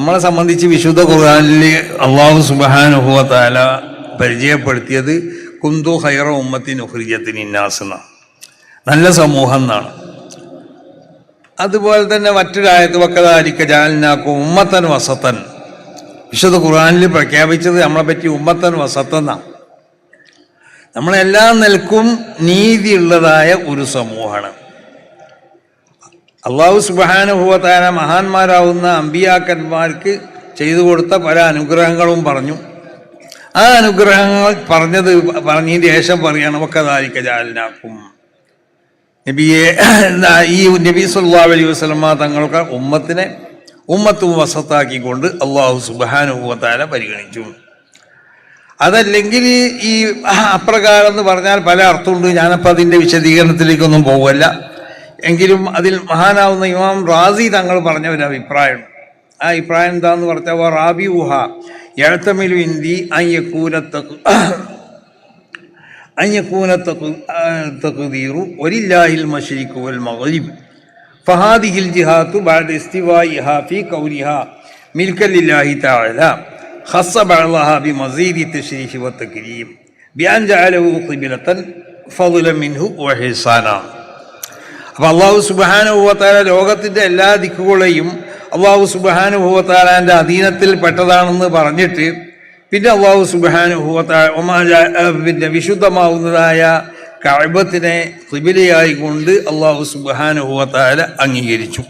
നമ്മളെ സംബന്ധിച്ച് വിശുദ്ധ ഖുർആനിൽ അല്ലാഹു സുബ്ഹാനഹു വ തആല പരിചയപ്പെടുത്തിയത് കുന്തു ഖൈറ ഉമ്മത്തിൻ ഉഖ്രിജത്തിൻ ലിന്നാസ് എന്നാണ്, നല്ല സമൂഹം എന്നാണ്. അതുപോലെ തന്നെ മറ്റൊരായത്ത് വക്കദാലിക ജഅൽനാകും ഉമ്മത്തൻ വസത്തൻ, വിശുദ്ധ ഖുർആനിൽ പ്രഖ്യാപിച്ചത് നമ്മളെ പറ്റി ഉമ്മത്തൻ വസത്തൻ എന്നാണ്. നമ്മളെല്ലാം നിൽക്കും നീതിയുള്ളതായ ഒരു സമൂഹമാണ്. അല്ലാഹു സുബ്ഹാനഹു വ തആല മഹാന്മാരാവുന്ന അമ്പിയാക്കന്മാർക്ക് ചെയ്തു കൊടുത്ത പല അനുഗ്രഹങ്ങളും പറഞ്ഞു. ആ അനുഗ്രഹങ്ങൾ പറഞ്ഞതിന് ശേഷം പറയാണ് വക്കദാലിക ജഅൽനാകും, നബിയെ ഈ നബി സല്ലല്ലാഹു അലൈഹി വസല്ലമ തങ്ങൾക്ക് ഉമ്മത്തിനെ ഉമ്മത്തും വസത്താക്കിക്കൊണ്ട് അല്ലാഹു സുബ്ഹാനഹു വ തആല പരിഗണിച്ചു. അതല്ലെങ്കിൽ ഈ അപ്രകാരം എന്ന് പറഞ്ഞാൽ പല അർത്ഥമുണ്ട്. ഞാനപ്പോൾ അതിൻ്റെ വിശദീകരണത്തിലേക്കൊന്നും പോവല്ല. എങ്കിലും അതിൽ മഹാനാവുന്ന ഇമാം റാസി തങ്ങൾ പറഞ്ഞ ഒരു അഭിപ്രായം, ആ അഭിപ്രായം എന്താന്ന് പറഞ്ഞാൽ റാബി ഊഹ യഅ്തമിലു ഇന്ദി അയ്യക്കൂന തഖ്ദീറു വലില്ലാഹിൽ മശ്രിഖു വൽ മഗ്രിബ് ഫഹാദിഹിൽ ജിഹാത്തു ബഅദ ഇസ്തിവാഇഹാ ഫീ ഖൗലിഹാ മിൽകൻ ലില്ലാഹി തആല ഖസ്സ ബഅദഹാ ബിമസീദി തശ്രീഫ് വതക്രീം ബിഅൻ ജഅലഹു ഖിബ്ലതൻ ഫളലൻ മിൻഹു വഹിസാനാ. അപ്പോൾ അല്ലാഹു സുബ്ഹാനഹു വ തആല ലോകത്തിൻ്റെ എല്ലാ ദിക്കുകളെയും അല്ലാഹു സുബ്ഹാനഹു വ തആലാന്റെ അധീനത്തിൽ പെട്ടതാണെന്ന് പറഞ്ഞിട്ട് പിന്നെ അല്ലാഹു സുബ്ഹാനഹു വ തആല പിന്നെ വിശുദ്ധമാവുന്നതായ കഅബത്തിനെ ഖിബിലയായി കൊണ്ട് അല്ലാഹു സുബ്ഹാനഹു വ തആല അംഗീകരിച്ചു.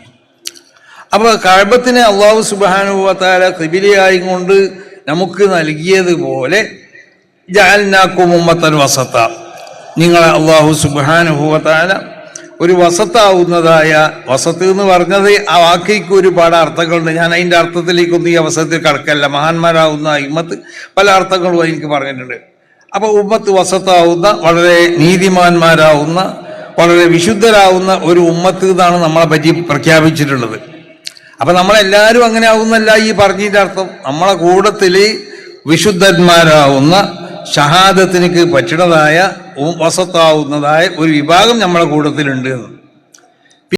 അപ്പോൾ കഅബത്തിനെ അല്ലാഹു സുബ്ഹാനഹു വ തആല ഖിബിലയായി കൊണ്ട് നമുക്ക് നൽകിയതുപോലെ ജഅൽനാകും ഉമ്മത്തൻ വസത്ത, നിങ്ങളെ അല്ലാഹു സുബ്ഹാനഹു വ തആല ഒരു വസത്താവുന്നതായ, വസത്ത് എന്ന് പറഞ്ഞത് ആ വാക്കിക്ക് ഒരുപാട് അർത്ഥങ്ങളുണ്ട്. ഞാൻ അതിൻ്റെ അർത്ഥത്തിലേക്കൊന്നും ഈ അവസരത്തിൽ കടക്കല്ല. മഹാന്മാരാവുന്ന ഇമ്മത്ത് പല അർത്ഥങ്ങളും എനിക്ക് പറഞ്ഞിട്ടുണ്ട്. അപ്പോൾ ഉമ്മത്ത് വസത്താവുന്ന, വളരെ നീതിമാന്മാരാവുന്ന, വളരെ വിശുദ്ധരാവുന്ന ഒരു ഉമ്മത്ത് എന്നാണ് നമ്മളെ പറ്റി പ്രഖ്യാപിച്ചിട്ടുള്ളത്. അപ്പം നമ്മളെല്ലാവരും അങ്ങനെ ആവുന്നല്ല ഈ പറഞ്ഞതിൻ്റെ അർത്ഥം. നമ്മളെ കൂട്ടത്തിൽ വിശുദ്ധന്മാരാവുന്ന, ഷഹാദത്തിനക്ക് പറ്റുന്നതായ വസത്താവുന്നതായ ഒരു വിഭാഗം നമ്മളെ കൂട്ടത്തിലുണ്ട് എന്ന്.